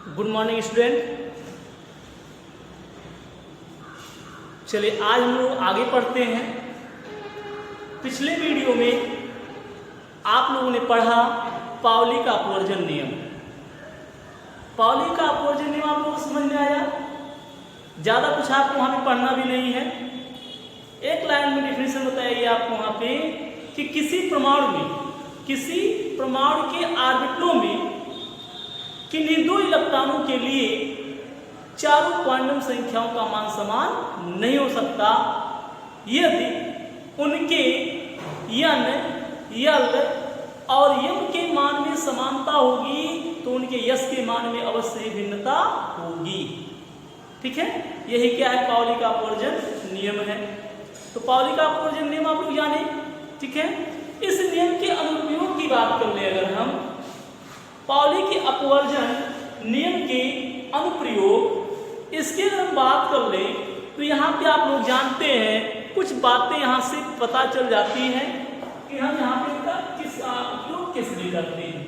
Good morning student. चलिए आज हम लोग आगे पढ़ते हैं। पिछले वीडियो में आप लोगों ने पढ़ा पाउली का अपवर्जन नियम। पाउली का अपवर्जन नियम आप लोगों को समझ में आया? ज़्यादा कुछ आपको वहाँ पे पढ़ना भी नहीं है। एक लाइन में डेफिनेशन बताइए आपको वहाँ पे कि किसी परमाणु के ऑर्बिटलों में किन्हीं दो इलेक्ट्रॉनों के लिए चारों क्वांटम संख्याओं का मान समान नहीं हो सकता यदि उनके n, l और m के मान में समानता होगी तो उनके s के मान में अवश्य भिन्नता होगी। ठीक है, यही क्या है? पाउली का अपवर्जन नियम है। तो पाउली का अपवर्जन नियम आप लोग जाने। ठीक है, इस नियम के अनुप्रयोग की बात कर ले अगर हम पाउली के अपवर्जन नियम के अनुप्रयोग, इसके अगर हम बात कर ले तो यहाँ पे आप लोग जानते हैं कुछ बातें यहाँ से पता चल जाती हैं कि हम यहाँ पे इसका किस उपयोग किस लिए करते हैं।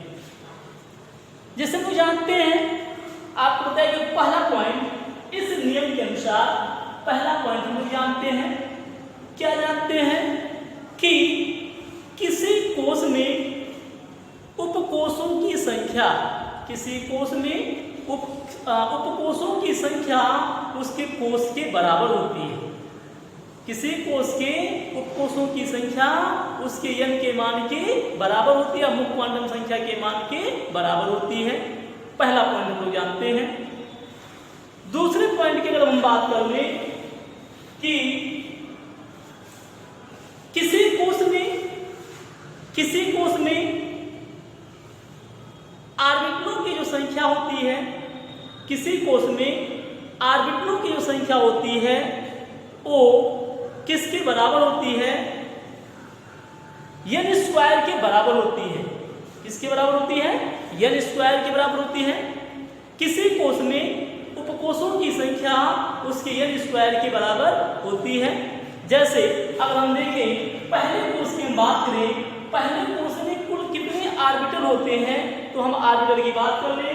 जैसे हम जानते हैं, आपको बताया कि पहला पॉइंट इस नियम के अनुसार, पहला पॉइंट हम लोग जानते हैं, क्या जानते हैं कि किसी कोश में उपकोषों की संख्या, किसी कोश में उपकोषों की संख्या उसके कोश के बराबर होती है। किसी कोश के उपकोषों की संख्या उसके n के मान के बराबर होती है, मुख्य क्वांटम संख्या के मान के बराबर होती है। पहला पॉइंट हम लोग जानते हैं। दूसरे पॉइंट की अगर हम बात कर लें कि किसी कोश में ऑर्बिटलों की जो संख्या होती है, किसी कोश में ऑर्बिटलों की जो संख्या होती है वो किसके बराबर होती है? n स्क्वायर के बराबर होती है। किसके बराबर होती है? n स्क्वायर के बराबर होती है। किसी कोश में उपकोषों की संख्या उसके n स्क्वायर के बराबर होती है। जैसे अगर हम देखें पहले कोश की हम बात करें, पहले कोश में कुल कितने ऑर्बिटल होते हैं तो हम ऑर्बिटल की बात कर ले।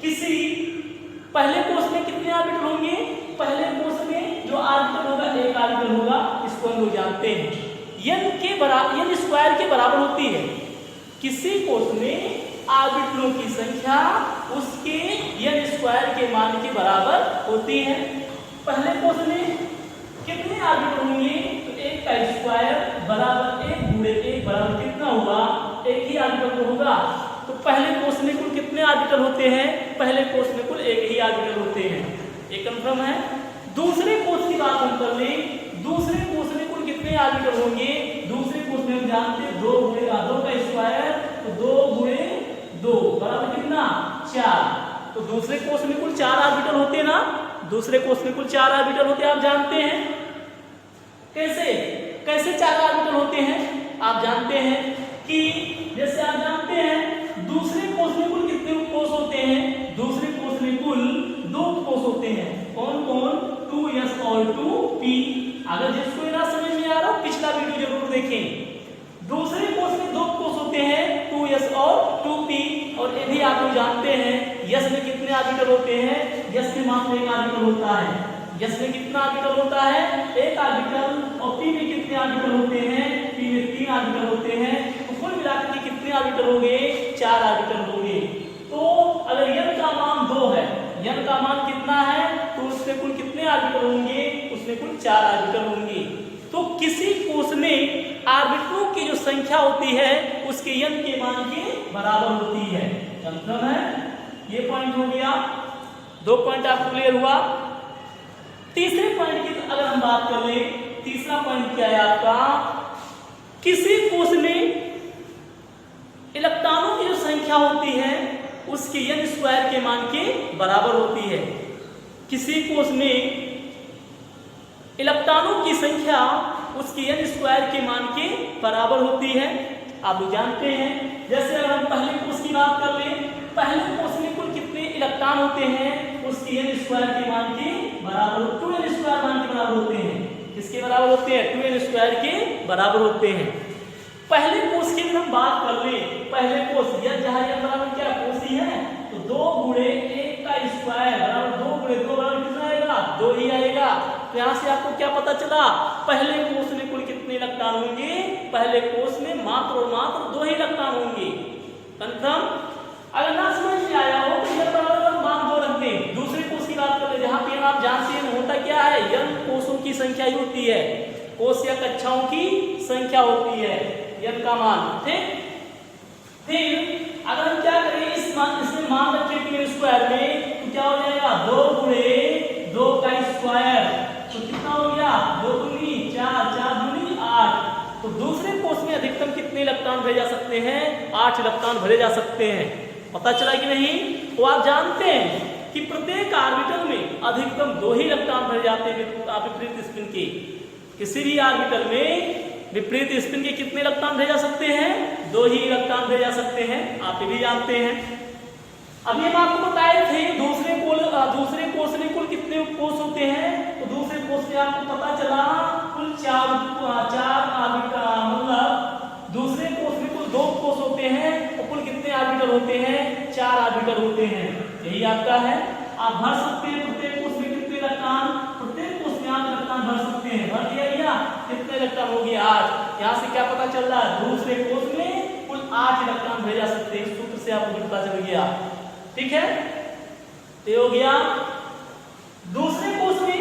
किसी पहले कोश में कितने ऑर्बिटल होंगे? पहले कोश में जो ऑर्बिटल होगा एक ऑर्बिटल होगा, इसको हम लोग जानते हैं n स्क्वायर के बराबर होती है। किसी कोश में ऑर्बिटलों की संख्या उसके n स्क्वायर के मान के बराबर होती है। पहले कोश में कितने ऑर्बिटल होंगे तो एक का स्क्वायर बराबर एक गुणे एक बराबर कितना हुआ? एक ही ऑर्बिटल होगा। तो पहले कोश में कुल कितने ऑर्बिटल होते हैं? पहले कोश में कुल एक ही ऑर्बिटल होते हैं। एक कंफर्म है। दूसरे कोश की बात हम कर लें, दूसरे कोश में कुल कितने ऑर्बिटल होंगे? दूसरे कोश में हम जानते हैं 2 गुणे 2 का स्क्वायर, तो 2 गुणे 2 बराबर कितना? 4। तो दूसरे कोश में कुल 4 ऑर्बिटल होते हैं ना, दूसरे कोश में कुल 4 ऑर्बिटल होते हैं। आप जानते हैं कैसे 4 ऑर्बिटल होते हैं? आप जानते हैं कि जैसे आप जानते हैं दूसरे कोश में कुल कितने उपकोष होते हैं? दूसरे कोश में कुल 2 उपकोष होते हैं। कौन कौन? 2s और 2p। अगर जिसको ये ना समझ में आ रहा हो पिछला वीडियो जरूर देखें। दूसरे कोश में 2 उपकोष होते हैं, 2s और 2p। और ये भी आप लोग जानते हैं s में कितने ऑर्बिटल होते हैं? s के मान में एक ऑर्बिटल होता है। s में कितना ऑर्बिटल होता है? एक ऑर्बिटल। और p में कितने ऑर्बिटल होते हैं? p में 3 ऑर्बिटल होते हैं। तो कुल मिलाकर के कितने ऑर्बिटल होंगे? 4 ऑर्बिटल होंगे। तो अगर n का मान 2 है, n का मान कितना है तो उसमें कुल कितने ऑर्बिटल होंगे? उसमें कुल 4 ऑर्बिटल होंगे। तो किसी कोश में ऑर्बिटलों की जो संख्या होती है उसके n के मान के बराबर होती है। कंफर्म है? ये पॉइंट हो गया। 2 पॉइंट आपको क्लियर हुआ। तीसरे पॉइंट की अगर हम बात कर ले, तीसरा पॉइंट क्या है आपका? किसी कोश में इलेक्ट्रॉनों की जो संख्या होती है उसके n स्क्वायर के मान के बराबर होती है। किसी कोश में इलेक्ट्रॉनों की संख्या उसके n स्क्वायर के मान के बराबर होती है। आप लोग जानते हैं। जैसे अगर हम पहले कोश की बात कर लें, पहले कोश में कुल कितने इलेक्ट्रॉन होते हैं? उसके n स्क्वायर के मान के बराबर 2n स्क्वायर मान के बराबर होते हैं। किसके बराबर होते हैं? 2n स्क्वायर के बराबर होते हैं। पहले कोश की हम बात कर ले, पहले कोश जहाँ n बराबर क्या कोश ही है, तो 2 गुणे 1 का स्क्वायर बराबर 2 गुणे 2 बराबर कितना आएगा? 2 ही आएगा। तो यहाँ से आपको क्या पता चला? पहले कोष में कुल कितने इलेक्ट्रॉन होंगे? पहले कोष में मात्र और मात्र 2 ही इलेक्ट्रॉन होंगे। कंफर्म? अगर ना समझ में आया हो तो यह बराबर मान 2 रख दें। दूसरे कोष की बात कर ले, जहाँ पे आप जानते हैं होता क्या है, n कोषों की संख्या ही होती है, कोष या कक्षाओं की संख्या होती है n का मान। ठीक, फिर अगर हम क्या करें, इसमें मान रखें कि स्क्वायर में, तो क्या हो जाएगा? 2 गुणे 2 का स्क्वायर, तो कितना हो गया? 2 दूनी 4, 4 दूनी 8। तो दूसरे कोष में अधिकतम कितने इलेक्ट्रॉन भरे जा सकते हैं? 8 इलेक्ट्रॉन भरे जा सकते हैं। पता चला कि नहीं? तो आप जानते हैं कि प्रत्येक ऑर्बिटल में अधिकतम 2 ही इलेक्ट्रॉन भरे जाते हैं विपरीत स्पिन के। किसी भी ऑर्बिटल में विपरीत स्पिन के कितने इलेक्ट्रॉन भेजा सकते हैं? 2 ही इलेक्ट्रॉन भेजा सकते हैं, आप ये भी जानते हैं। अभी हम आपको बताए थे दूसरे कोष में कुल कितने कोष होते हैं, तो दूसरे कोष में आपको पता चला कुल 4 ऑर्बिटल, मतलब दूसरे कोष में कुल 2 कोष होते हैं और कुल कितने ऑर्बिटल होते हैं? 4 ऑर्बिटल होते हैं। यही आपका है। आप भर सकते हैं प्रत्येक कोष में कितने इलेक्ट्रॉन? प्रत्येक कोष में 8 इलेक्ट्रॉन भर सकते हैं। भर दिया, कितने इलेक्ट्रॉन हो गया? 8। यहाँ से क्या पता चल रहा है? दूसरे कोष में कुल 8 इलेक्ट्रॉन भेजा सकते हैं। सूत्र से आपको पता चल गया। ठीक है, तो हो गया। दूसरे कोष में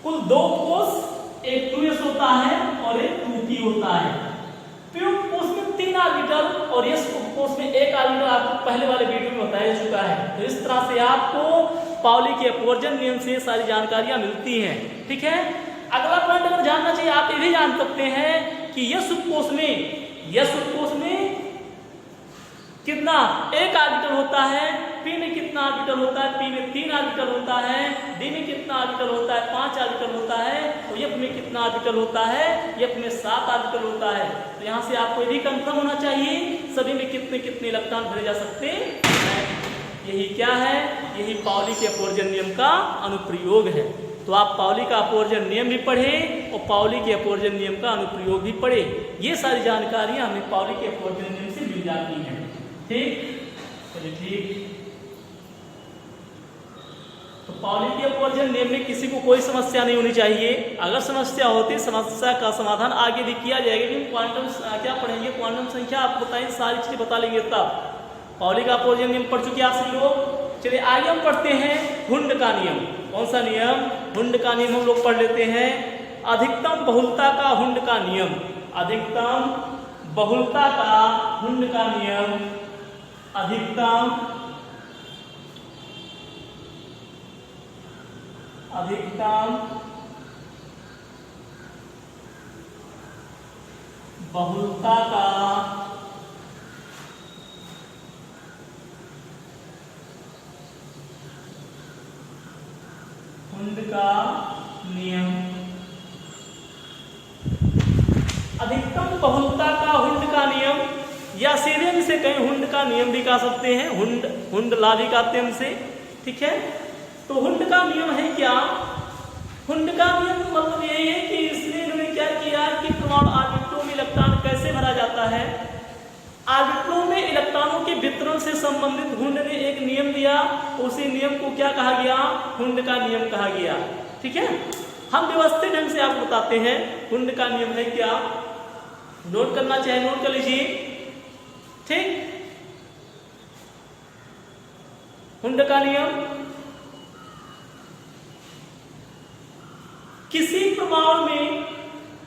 कुल 2 कोष, एक 2s होता है और एक 2p होता है। p कोष में 3 ऑर्बिटल और s कोष में 1 ऑर्बिटल, आपको पहले वाले वीडियो में बताया चुका है। तो इस तरह से आपको पाउली के अपवर्जन नियम से सारी जानकारियां मिलती हैं। ठीक है, अगला पॉइंट अगर जानना चाहिए, आप ये भी जान सकते हैं कि यस कोष में कितना? 1 ऑर्बिटल होता है। p में कितना ऑर्बिटल होता है? p में 3 ऑर्बिटल होता है। d में कितना ऑर्बिटल होता है? 5 ऑर्बिटल होता है। तो f में कितना ऑर्बिटल होता है? f में 7 ऑर्बिटल होता है। तो यहाँ से आपको ये भी कंफर्म होना चाहिए सभी में कितने कितने इलेक्ट्रॉन भरे जा सकते हैं। यही क्या है? यही पाउली के अपवर्जन नियम का अनुप्रयोग है। तो आप पाउली का अपवर्जन नियम भी पढ़े और पाउली के अपवर्जन नियम का अनुप्रयोग भी पढ़े। ये सारी जानकारियां हमें पाउली के अपवर्जन नियम से मिल जाती हैं। ठीक, चलिए ठीक। तो पाउली के अपवर्जन नियम में किसी को कोई समस्या नहीं होनी चाहिए। अगर समस्या होती, समस्या का समाधान आगे भी किया जाएगा। लेकिन क्वांटम क्या पढ़ेंगे? क्वांटम संख्या आपको बताएंगे, सारी चीजें बता लेंगे तब। पाउली का अपवर्जन नियम पढ़ चुके आप सभी लोग। चलिए आगे हम पढ़ते हैं हुंड का नियम। कौन सा नियम? हुंड का नियम हम लोग पढ़ लेते हैं। अधिकतम बहुलता का हुंड का नियम। अधिकतम बहुलता का हुंड का नियम। अधिकतम बहुलता का हुंड का नियम। अधिकतम बहुलता का हुंड का नियम, या सीधे इसे कहीं हुंड का नियम भी कह सकते हैं, हुंड लॉ भी कहते हैं हमसे। ठीक है, तो हुंड का नियम है क्या? हुंड का नियम मतलब यही है कि इसने इन्होंने क्या किया कि परमाणु ऑर्बिटलों में इलेक्ट्रॉन कैसे भरा जाता है। ऑर्बिटलों में इलेक्ट्रॉनों के वितरण से संबंधित हुंड ने एक नियम दिया, उसी नियम को क्या कहा गया? हुंड का नियम कहा गया। ठीक है, हम व्यवस्थित ढंग से आपको बताते हैं हुंड का नियम है क्या। नोट करना चाहे नोट कर लीजिए। ठीक, हुंड का नियम, किसी परमाणु में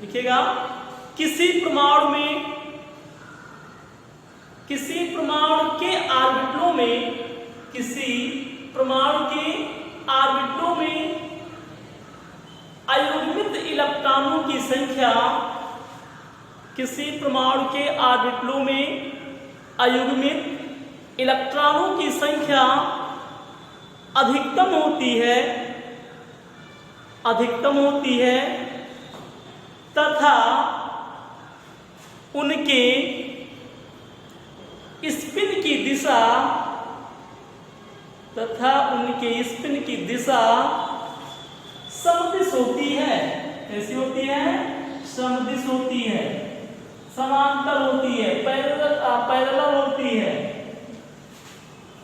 लिखिएगा, किसी परमाणु के ऑर्बिटलों में, किसी परमाणु के ऑर्बिटलों में अयुग्मित इलेक्ट्रॉनों की संख्या, किसी परमाणु के ऑर्बिटलों में अयुग्मित इलेक्ट्रॉनों की संख्या अधिकतम होती है तथा उनके स्पिन की दिशा समदिश होती है। कैसी होती है? समदिश होती है, समांतर होती है, पैरेलल होती है।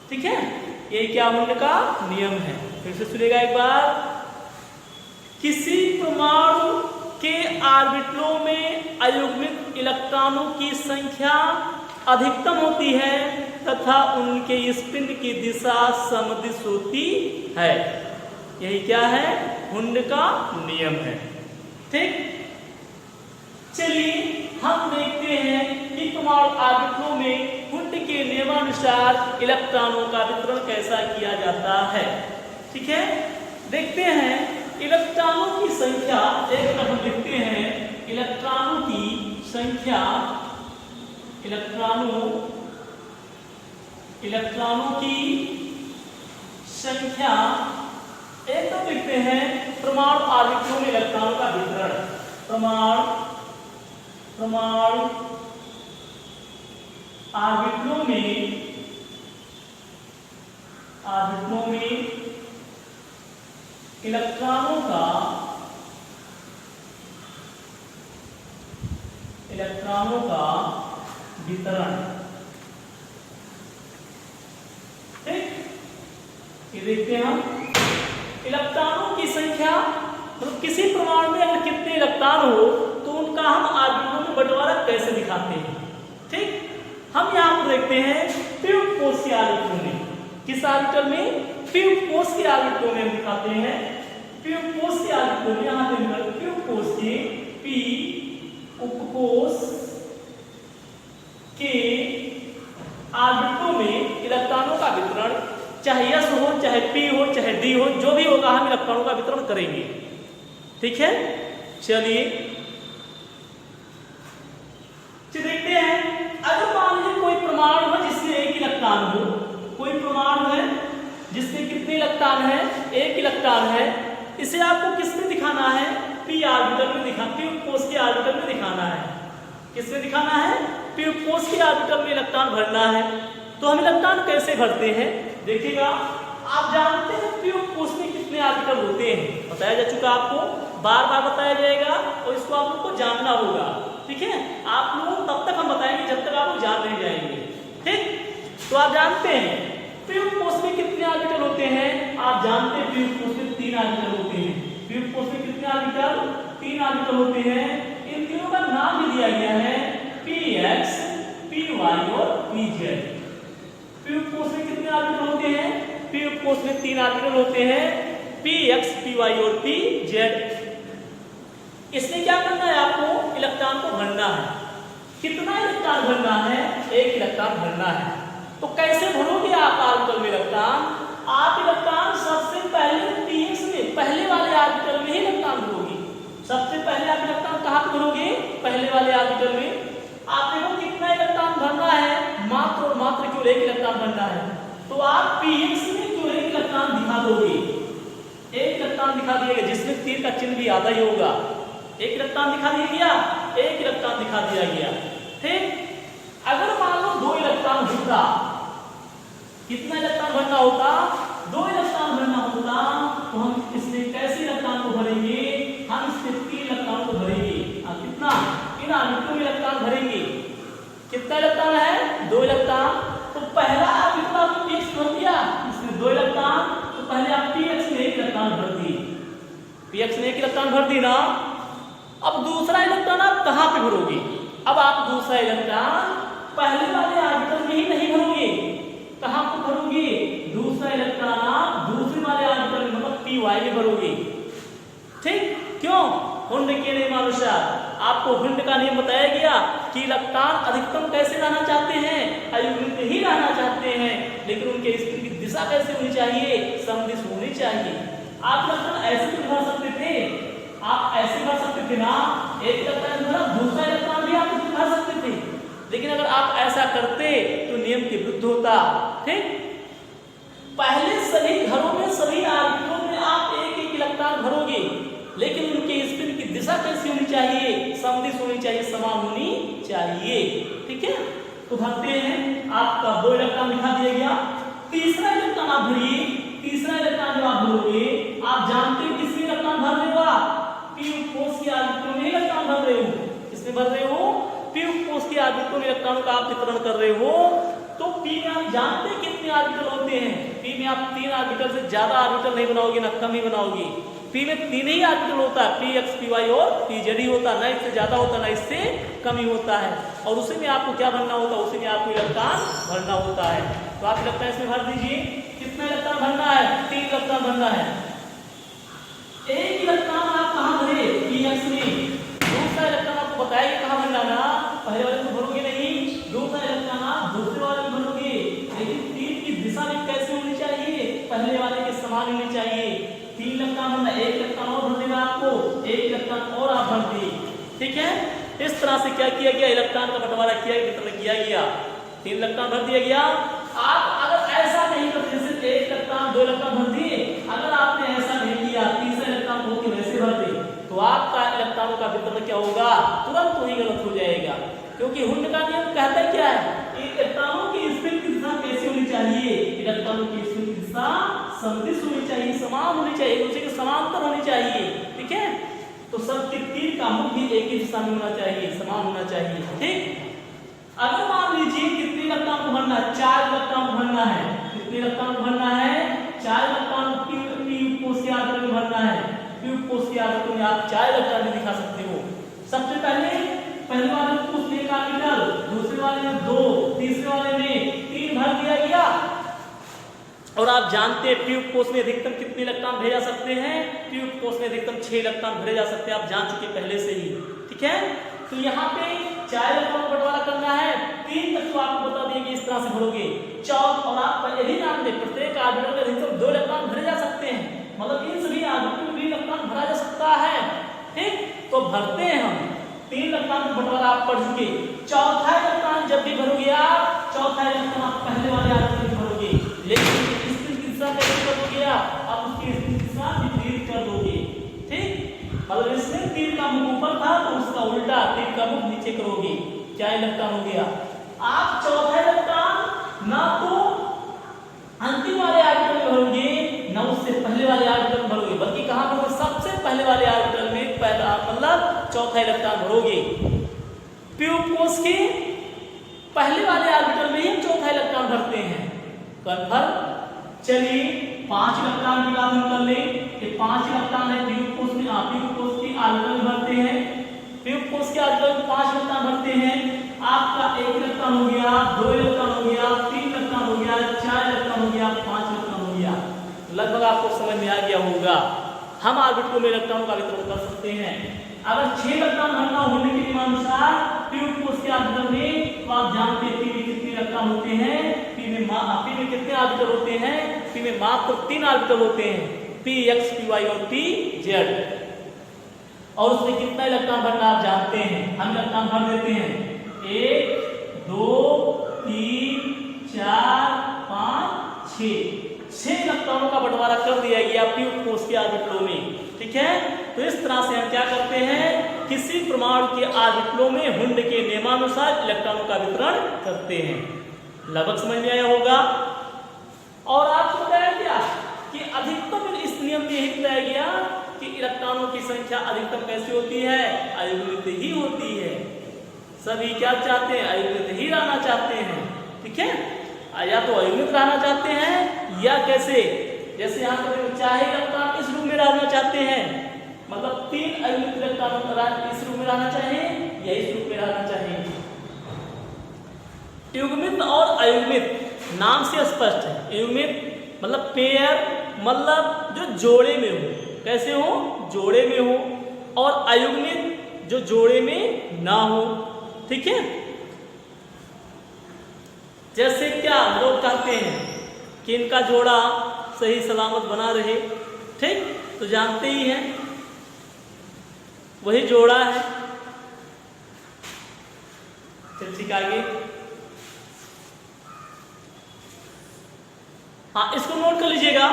ठीक है, ये क्या हुंड का नियम है। फिर से सुनिएगा एक बार। किसी परमाणु के ऑर्बिटलों में अयुग्मित इलेक्ट्रॉनों की संख्या अधिकतम होती है तथा उनके स्पिन की दिशा समदिश होती है। यही क्या है, हुंड का नियम है। ठीक, चलिए हम देखते हैं कि परमाणु ऑर्बिटलों में हुंड के नियमानुसार इलेक्ट्रॉनों का वितरण कैसा किया जाता है। ठीक है, देखते हैं इलेक्ट्रॉनों की संख्या। एक तरफ हम लिखते हैं इलेक्ट्रॉनों की संख्या, इलेक्ट्रॉनों की संख्या। एक तरफ लिखते हैं परमाणु ऑर्बिटलों में इलेक्ट्रॉनों का वितरण। परमाणु ऑर्बिटलों में इलेक्ट्रॉनों का वितरण। ठीक, ये देखते हैं हम इलेक्ट्रॉनों की संख्या, मतलब किसी परमाणु में अगर कितने इलेक्ट्रॉन हो तो उनका हम ऑर्बिटलों में बंटवारा कैसे दिखाते हैं। ठीक, हम यहाँ पर देखते हैं ट्यूब पोस्ट के ऑर्बिटल में। किस ऑर्बिटल में, ट्यूब पोस्ट के ऑर्बिटल में हम दिखाते हैं। ट्यूब पोस्ट के ऑर्बिटल में यहाँ पे ट्यूब पोस्ट के पी उपकोष के ऑर्बिटलों में इलेक्ट्रॉनों का वितरण, चाहे S हो, चाहे P हो, चाहे D हो, जो भी होगा हम इलेक्ट्रॉनों का वितरण करेंगे। ठीक है, चलिए देखते हैं। अगर मान लीजिए कोई परमाणु है जिसमें एक इलेक्ट्रॉन हो, कोई परमाणु है जिसमें कितने इलेक्ट्रॉन है, एक इलेक्ट्रॉन है, इसे आपको किस में दिखाना है, p ऑर्बिटल में दिखाना, p उपकोष के ऑर्बिटल में दिखाना है। किस में दिखाना है, p उपकोष के ऑर्बिटल में इलेक्ट्रॉन भरना है। तो हम इलेक्ट्रॉन कैसे भरते हैं, देखिएगा। आप जानते हैं p उपकोष में कितने ऑर्बिटल होते हैं, बताया जा चुका आपको, बार बार बताया जाएगा और इसको आप लोग को जानना होगा। ठीक है, आप लोग तब तक हम बताएंगे जब तक आप लोग जान नहीं जाएंगे। ठीक, तो आप जानते हैं p उपकोष में कितने ऑर्बिटल होते हैं, आप जानते हैं p उपकोष में 3 ऑर्बिटल होते हैं। p उपकोष में कितने ऑर्बिटल, 3 ऑर्बिटल होते हैं। इन तीनों का नाम भी दिया गया है px, py और pz। p उपकोष में कितने ऑर्बिटल होते हैं, p उपकोष में 3 ऑर्बिटल होते हैं, px, py और pz। इसमें क्या करना है, आपको इलेक्ट्रॉन को भरना है। कितना इलेक्ट्रॉन भरना है, एक इलेक्ट्रॉन भरना है। तो कैसे भरोगे आप ऑर्बिटल में इलेक्ट्रॉन, आप इलेक्ट्रॉन सबसे पहले px में, पहले वाले ऑर्बिटल में ही इलेक्ट्रॉन भरोगे। सबसे पहले आप इलेक्ट्रॉन कहाँ पे भरोगे, पहले वाले ऑर्बिटल में। आप देखो कितना इलेक्ट्रॉन भरना है, मात्र और मात्र केवल एक इलेक्ट्रॉन भरना है। तो आप px में केवल एक इलेक्ट्रॉन दिखा दोगे, एक इलेक्ट्रॉन दिखा दिएगा, जिसमें तीर का चिन्ह भी आधा ही होगा। एक इलेक्ट्रॉन दिखा दिया गया, एक इलेक्ट्रॉन दिखा दिया गया। ठीक, अगर मान लो 2 इलेक्ट्रॉन होता, कितना इलेक्ट्रॉन भरना होता, 2 इलेक्ट्रॉन भरना होता, तो हम इसमें कैसे इलेक्ट्रॉन को भरेंगे, हम इसमें 3 इलेक्ट्रॉन को भरेंगे। कितना, इन ऑर्बिटल में इलेक्ट्रॉन भरेंगे। कितना इलेक्ट्रॉन है, 2 इलेक्ट्रॉन। तो पहला ऑर्बिटल आपने px भर दिया, इसमें 2 इलेक्ट्रॉन, तो पहले आप px में 1 इलेक्ट्रॉन भर दिए, px में 1 इलेक्ट्रॉन भर दी ना। अब दूसरा इलेक्ट्रॉन आप कहाँ पे भरोगे, अब आप दूसरा इलेक्ट्रॉन पहले वाले ऑर्बिटल में ही नहीं भरोगे, कहाँ पे भरोगे, दूसरा इलेक्ट्रॉन आप दूसरे वाले ऑर्बिटल में, मतलब py में भरोगे। ठीक, क्यों, हुंड के नियमानुसार। आपको हुंड का नियम बताया गया कि इलेक्ट्रॉन अधिकतम कैसे रहना चाहते हैं, अयुग्मित ही रहना चाहते हैं, लेकिन उनके स्पिन की दिशा कैसे होनी चाहिए, समदिश होनी चाहिए। आप इलेक्ट्रॉन ऐसे भी भर सकते थे, आप ऐसे भर सकते थे ना, एक इलेक्ट्रॉन भरा, दूसरा इलेक्ट्रॉन भी आप इसमें भर सकते थे। लेकिन अगर आप ऐसा करते तो नियम के विरुद्ध होता। ठीक, पहले सभी घरों में, सभी ऑर्बिटलों में आप एक एक इलेक्ट्रॉन भरोगे, लेकिन उनके स्पिन की दिशा कैसी होनी चाहिए, समदिश होनी चाहिए, समान होनी चाहिए। ठीक है, तो भरते हैं। आपका 2 इलेक्ट्रॉन दिखा दिया गया, तीसरा इलेक्ट्रॉन आप भरिए। तीसरा इलेक्ट्रॉन जब आप भरोगे, आप जानते हैं किसमें इलेक्ट्रॉन भर रहे हो, आप p उपकोष के ऑर्बिटल में इलेक्ट्रॉन भर रहे हो। किसमें भर रहे हो, p उपकोष के ऑर्बिटल में इलेक्ट्रॉनों का आप वितरण कर रहे हो। तो पी में आप जानते हैं कितने ऑर्बिटल होते हैं? पी में आप 3 ऑर्बिटल से ज्यादा ऑर्बिटल नहीं बनाओगे ना कम ही बनाओगे। पी में 3 ही ऑर्बिटल होता है, पी एक्स पी वाई और पी जेड ही होता है, ना इससे ज्यादा होता है ना इससे कम ही होता है। और उसी में आपको क्या भरना होता है? उसी में आपको इलेक्ट्रॉन भरना होता है। तो आप इलेक्ट्रॉन इसमें भर दीजिए। कितना इलेक्ट्रॉन भरना है? 3 इलेक्ट्रॉन भरना है। एक इलेक्ट्रॉन आप कहाँ भरे? पी एक्स में। दूसरा इलेक्ट्रॉन आपको बताया कि कहाँ भरना ना, पहले वाले में भरोगे नहीं, दूसरा इलेक्ट्रॉन आप दूसरे वाले में भरोगे। लेकिन 3 की दिशा भी कैसे होनी चाहिए? पहले वाले के समान होनी चाहिए। 3 इलेक्ट्रॉन भरना, 1 इलेक्ट्रॉन और भर देना आपको, 1 इलेक्ट्रॉन और आप भर दिए। ठीक है, इस तरह से क्या किया गया? इलेक्ट्रॉन का बंटवारा किया गया। 3 इलेक्ट्रॉन भर दिया गया। आप अगर ऐसा नहीं करते, जैसे 1 इलेक्ट्रॉन 2 इलेक्ट्रॉन भर दिए, अगर आपने ऐसा नहीं किया, तीसरा इलेक्ट्रॉन को वैसे भर दे, तो आपका इलेक्ट्रॉनों का वितरण क्या होगा? तुरंत वही गलत हो जाएगा। क्योंकि हुंड का नियम कहता है क्या है? इलेक्ट्रॉनों की स्पिन की दिशा कैसी होनी चाहिए? इलेक्ट्रॉनों की स्पिन की दिशा सदिश होनी चाहिए, समान होनी चाहिए, एक दूसरे के समांतर होनी चाहिए। ठीक है, तो सबके तीर का मुख भी एक ही दिशा में होना चाहिए, समान होना चाहिए। ठीक, अगर मान लीजिए कितने इलेक्ट्रॉन को भरना है? 4 इलेक्ट्रॉन को भरना है। कितने इलेक्ट्रॉन को भरना है? 4 इलेक्ट्रॉन पी कोष के आधार में भरना है। पी कोष के आधार में आप 4 इलेक्ट्रॉन भी दिखा सकते हो। सबसे पहले वाले में कुछ एक ऑर्बिटल, दूसरे वाले में 2, तीसरे वाले में 3 भर दिया गया। और आप जानते हैं ट्यूब कोष में अधिकतम कितने इलेक्ट्रॉन भेजा सकते हैं? ट्यूब कोष में अधिकतम 6 इलेक्ट्रॉन भरे जा सकते हैं, आप जान चुके पहले से ही। ठीक है, तो यहाँ पे 4 इलेक्ट्रॉन को बंटवारा करना है। 3 तक तो आपको बता दिए कि इस तरह से भरोगे। 4 और आप पहले ही जान दे प्रत्येक ऑर्बिटल में अधिकतम 2 इलेक्ट्रॉन भरे जा सकते हैं, मतलब इन सभी ऑर्बिटल में इलेक्ट्रॉन भरा जा सकता है। ठीक, तो भरते हैं हम। 3 इलेक्ट्रॉन का बंटवारा आप पढ़ चुके। चौथा इलेक्ट्रॉन जब भी भरोगे आप, चौथा इलेक्ट्रॉन आप पहले वाले ऑर्बिटल में भरोगे, लेकिन इसकी दिशा कैसे कर दोगे आप? अब उसकी दिशा विपरीत कर दोगे। ठीक, मतलब इसमें तीर का मुख ऊपर था तो उसका उल्टा तीर का मुख नीचे करोगे। क्या इलेक्ट्रॉन हो गया? आप चौथा इलेक्ट्रॉन ना तो अंतिम वाले ऑर्बिटल में भरोगे, ना उससे पहले वाले ऑर्बिटल में भरोगे, बल्कि कहां भरोगे? सबसे पहले वाले ऑर्बिटल में पहला मतलब चौथा इलेक्ट्रॉन भरोगे। ट्यूब कोष के पहले वाले ऑर्बिटल में ही चौथा इलेक्ट्रॉन भरते हैं। कन्फर्म? चलिए 5 इलेक्ट्रॉन की बात हम कर ले। ये 5 इलेक्ट्रॉन है ट्यूब कोष में, ट्यूब कोष की ऑर्बिटल में भरते हैं। ट्यूब कोष के ऑर्बिटल में 5 इलेक्ट्रॉन भरते हैं। आपका 1 इलेक्ट्रॉन हो गया, 2 इलेक्ट्रॉन हो गया, 3 इलेक्ट्रॉन हो गया, 4 इलेक्ट्रॉन हो गया, 5 इलेक्ट्रॉन हो गया। लगभग आपको समझ में आ गया होगा। हम ऑर्बिटल में इलेक्ट्रॉनों का वितरण कर सकते हैं। अगर 6 इलेक्ट्रॉन भरना होने के नियमानुसार ट्यूब कोष के ऑर्बिटल में, तो आप जानते हैं पी में कितने इलेक्ट्रॉन होते हैं? पी में कितने ऑर्बिटल होते हैं? पी में मात्र 3 ऑर्बिटल होते हैं, पी एक्स पी वाई और पी जेड। और उसमें कितना इलेक्ट्रॉन भरना आप जानते हैं। हम इलेक्ट्रॉन भर देते हैं 1 2 3 4 5 6 इलेक्ट्रॉनों का बंटवारा कर दिया गया ट्यूब कोष के ऑर्बिटलों में। ठीक है, तो इस तरह से हम क्या करते हैं? किसी परमाणु के ऑर्बिटलों में हुंड के नियमानुसार इलेक्ट्रॉनों का वितरण करते हैं। लगभग समझ में आया होगा। और आपको बताया गया कि अधिकतम इस नियम में यही बताया गया कि इलेक्ट्रॉनों की संख्या अधिकतम कैसी होती है? अयुग्मित ही होती है। सभी क्या चाहते हैं? अयुग्मित ही रहना चाहते हैं। ठीक है, या तो अयुग्मित रहना चाहते हैं या कैसे? जैसे यहाँ पर चाहे इलेक्ट्रॉन इस रूप में रहना चाहते हैं, मतलब 3 अयुग्मित इलेक्ट्रॉन इस रूप में रहना चाहिए या इस रूप में रहना चाहिए। युग्मित और अयुग्मित नाम से स्पष्ट है। युग्मित मतलब पेयर, मतलब जो जोड़े में हो। कैसे हो? जोड़े में हो। और अयुग्मित जो जोड़े में ना हो। ठीक है, जैसे क्या लोग कहते हैं कि इनका जोड़ा सही सलामत बना रहे। ठीक, तो जानते ही हैं वही जोड़ा है। चल ठीक, आगे। हाँ, इसको नोट कर लीजिएगा।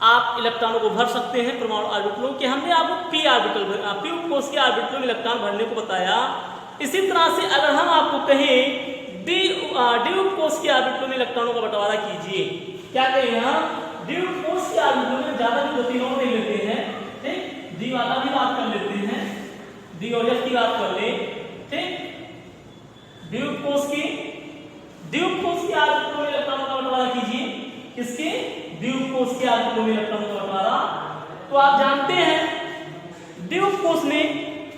आप इलेक्ट्रॉनों को भर सकते हैं परमाणु ऑर्बिटलों के। हमने आपको पी ऑर्बिटल पी कोष के ऑर्बिटलों में इलेक्ट्रॉन भरने को बताया। इसी तरह से अगर हम आपको कहें डी कोष के ऑर्बिटलों में इलेक्ट्रॉनों का बंटवारा कीजिए, क्या कहें हम? डी कोष के ऑर्बिटलों में ज्यादा भी 2-3 और ले लेते हैं। ठीक, डी वाला भी बात कर लेते हैं, डी और एफ की बात कर ले। ठीक, डी कोष की द्वितीय कोष के ऑर्बिटलों में इलेक्ट्रॉनों का बंटवारा कीजिए। किसके? द्वितीय कोष के ऑर्बिटलों में इलेक्ट्रॉनों का बंटवारा। तो आप जानते हैं द्वितीय कोष में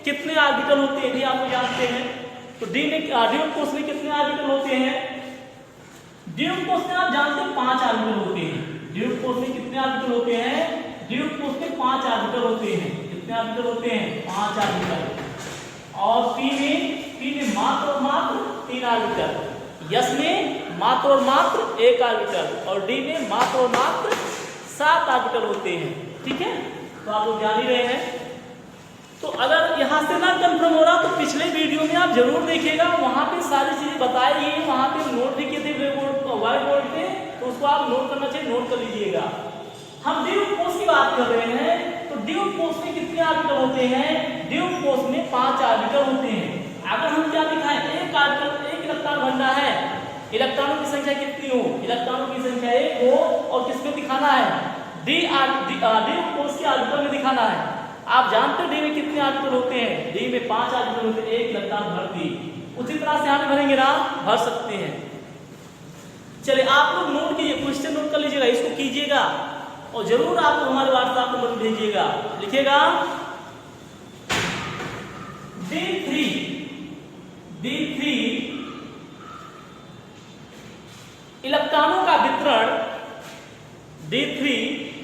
कितने ऑर्बिटल होते हैं, यदि आप जानते हैं तो द्वितीय कोष में कितने ऑर्बिटल होते हैं? द्वितीय कोष में आप जानते हैं 5 ऑर्बिटल होते हैं। द्वितीय कोष में कितने ऑर्बिटल होते हैं? द्वितीय कोष में 5 ऑर्बिटल होते हैं। कितने ऑर्बिटल होते हैं? 5 ऑर्बिटल। और पी में मात्र और मात्र 3 ऑर्बिटल, यस में मात्र और मात्र 1 ऑर्बिटल और डी में मात्र और मात्र 7 ऑर्बिटल होते हैं। ठीक है, तो आप लोग जान ही रहे हैं। तो अगर यहाँ से ना कंफर्म हो रहा तो पिछले वीडियो में आप जरूर देखिएगा, वहां पे सारी चीजें बताई गई है, वहां पे नोट भी किए थे व्हाइट बोर्ड पे, तो उसको आप नोट करना चाहिए, नोट कर लीजिएगा। हम द्वितीय कोष की बात कर रहे हैं, तो द्वितीय कोष में कितने ऑर्बिटल होते हैं? द्वितीय कोष में 5 ऑर्बिटल होते हैं। अगर हम क्या दिखाएं, एक ऑर्बिटल, एक इलेक्ट्रॉन भरना है, इलेक्ट्रॉनों की संख्या कितनी हो? इलेक्ट्रॉनों की संख्या 1 हो, और किसमें दिखाना है? द्वितीय कोष के ऑर्बिटल में दिखाना है। आप जानते हैं डी में कितने ऑर्बिटल होते हैं? डी में 5 ऑर्बिटल होते हैं, एक इलेक्ट्रॉन भर दी। उसी तरह से हम भरेंगे ना, भर सकते हैं। चलिए आप लोग नोट कीजिए, क्वेश्चन नोट कर लीजिएगा, इसको कीजिएगा और जरूर आप हमारे व्हाट्सएप नंबर पर भेजिएगा। लिखिएगा D3 इलेक्ट्रॉनों का वितरण, D3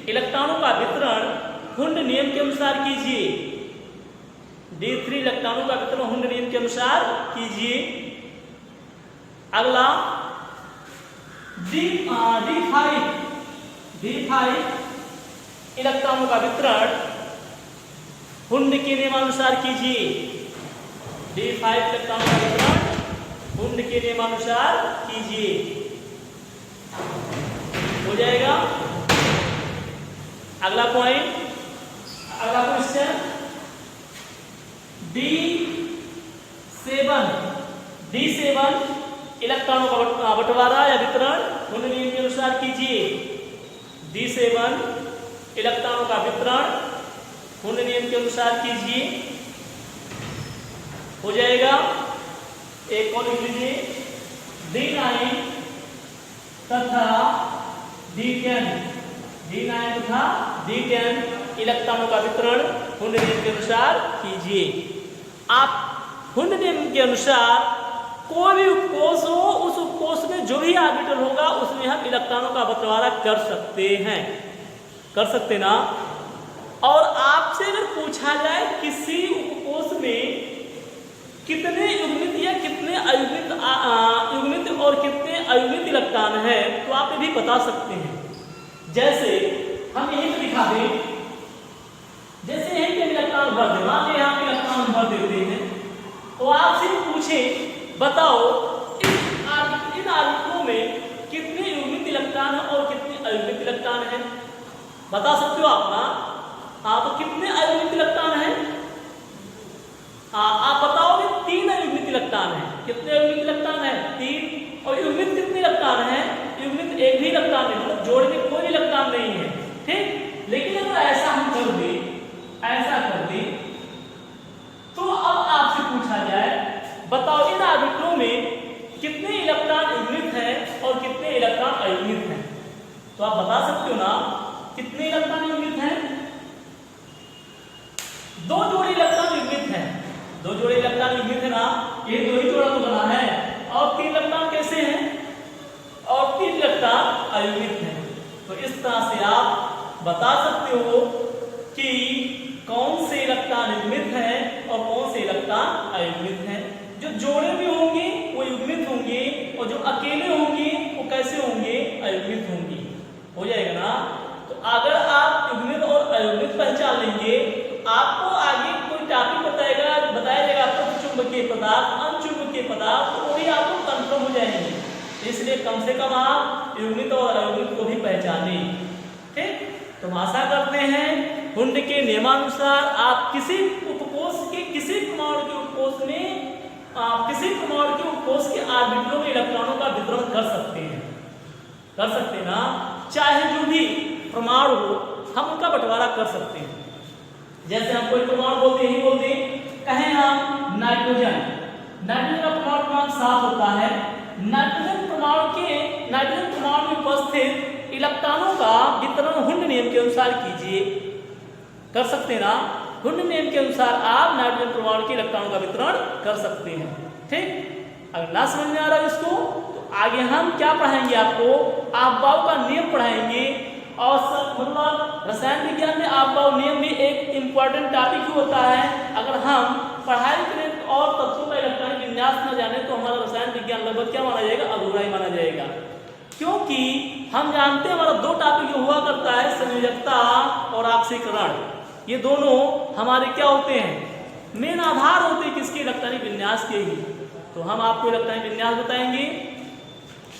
इलेक्ट्रॉनों का वितरण हुंड नियम के अनुसार कीजिए। D3 इलेक्ट्रॉनों का वितरण हुंड नियम के अनुसार कीजिए। अगला D5 इलेक्ट्रॉनों का वितरण हुंड के नियमानुसार कीजिए। D5 इलेक्ट्रॉनों का वितरण हुंड के नियमानुसार कीजिए। हो जाएगा। अगला पॉइंट, अगला क्वेश्चन, D7 इलेक्ट्रॉनों का बंटवारा या वितरण हुंड नियम के अनुसार कीजिए। D7 इलेक्ट्रॉनों का वितरण हुंड नियम के अनुसार कीजिए। हो जाएगा। एक और लिख लीजिए, D9 तथा D10 इलेक्ट्रॉनों का वितरण हुंड नियम के अनुसार कीजिए। आप हुंड नियम के अनुसार कोई भी उपकोष हो, उस उपकोष में जो भी ऑर्बिटल होगा उसमें हम इलेक्ट्रॉनों का बंटवारा कर सकते हैं, कर सकते ना। और आपसे अगर पूछा जाए किसी उपकोष में कितने युग्मित या कितने युग्मित और कितने अयुग्मित इलेक्ट्रॉन है, तो आप ये भी बता सकते हैं। जैसे हम यहीं पे दिखा दें, जैसे यहीं पे इलेक्ट्रॉन भर दें, मान लीजिए यहाँ पे इलेक्ट्रॉन भर देते हैं, तो आपसे पूछे बताओ इन ऑर्बिटलों में कितने युग्मित इलेक्ट्रॉन है और कितने अयुग्मित इलेक्ट्रॉन है, बता सकते हो आप ना? हाँ, तो कितने अयुग्मित इलेक्ट्रॉन है? हाँ, आप बताओगे 3 अयुग्मित इलेक्ट्रॉन है। कितने अयुग्मित इलेक्ट्रॉन है? 3। और युग्मित कितने इलेक्ट्रॉन है? युग्मित एक भी इलेक्ट्रॉन है, मतलब जोड़े में कोई इलेक्ट्रॉन नहीं है। ठीक, लेकिन अगर ऐसा हम कर दे, ऐसा कर दे, तो अब आपसे पूछा जाए बताओ इन ऑर्बिटलों में कितने इलेक्ट्रॉन युग्मित हैं और कितने इलेक्ट्रॉन अयुग्मित हैं, तो आप बता सकते हो ना कितने इलेक्ट्रॉन युग्मित हैं? 2 जोड़ी इलेक्ट्रॉन युग्मित हैं, 2 जोड़ी इलेक्ट्रॉन युग्मित है ना, ये 2 ही जोड़ा तो बना है। और 3 इलेक्ट्रॉन कैसे हैं? और 3 इलेक्ट्रॉन अयुग्मित हैं। तो इस तरह से आप बता सकते हो कि कौन से इलेक्ट्रॉन युग्मित हैं और कौन से इलेक्ट्रॉन अयुग्मित हैं। जो जोड़े में होंगे वो युग्मित होंगे और जो अकेले होंगे वो कैसे होंगे? अयुग्मित होंगे। हो जाएगा ना? तो अगर आप युग्मित और अयुग्मित पहचान लेंगे, आपको आगे कोई टॉपिक बताया जाएगा आपको चुंबकीय पदार्थ, अनचुंबकीय पदार्थ, तो वो भी आपको कंफर्म हो जाएंगे। इसलिए कम से कम आप युग्मित और अयुग्मित को भी पहचाने। ठीक, तो आशा करते हैं हुंड के नियमानुसार आप किसी उपकोष के किसी परमाणु के उपकोष में किसी परमाणु के उपकोष के ऑर्बिटलों में इलेक्ट्रॉनों का वितरण कर सकते हैं, कर सकते ना। चाहे जो भी परमाणु हो हम उनका बंटवारा कर सकते हैं। जैसे हम कोई परमाणु बोलते हैं, कहें हम नाइट्रोजन, नाइट्रोजन का परमाणु क्रमांक 7 होता है। नाइट्रोजन परमाणु नाइट्रोजन परमाणु में उपस्थित इलेक्ट्रॉनों का वितरण हुंड नियम के अनुसार कीजिए। कर सकते हैं ना, हुंड नियम के अनुसार आप नाइट्रोजन परमाणु के इलेक्ट्रॉनों का वितरण कर सकते हैं। ठीक, अगर ना समझ में आ रहा है इसको तो आगे हम क्या पढ़ाएंगे, आपको आपबाऊ का नियम पढ़ाएंगे। और मतलब रसायन विज्ञान में आपबाऊ नियम भी एक इम्पॉर्टेंट टॉपिक होता है। अगर हम पढ़ाई करें और तत्वों का इलेक्ट्रॉनिक विन्यास न जाने तो हमारा रसायन विज्ञान लगभग क्या माना जाएगा, अधूरा ही माना जाएगा। क्योंकि हम जानते हैं हमारा दो टॉपिक जो हुआ करता है, संयोजकता और ऑक्सीकरण, ये दोनों हमारे क्या होते हैं, मेन आधार होते हैं किसके, इलेक्ट्रॉनिक विन्यास के ही। तो हम आपको इलेक्ट्रॉनिक विन्यास बताएंगे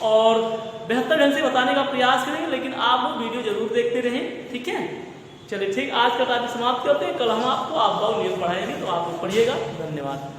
और बेहतर ढंग से बताने का प्रयास करेंगे, लेकिन आप वो वीडियो जरूर देखते रहें। ठीक है, चलिए ठीक, आज का टॉपिक समाप्त करते हैं। कल हम आपको आपबाऊ नियम पढ़ाएंगे, तो आप लोग पढ़िएगा। धन्यवाद।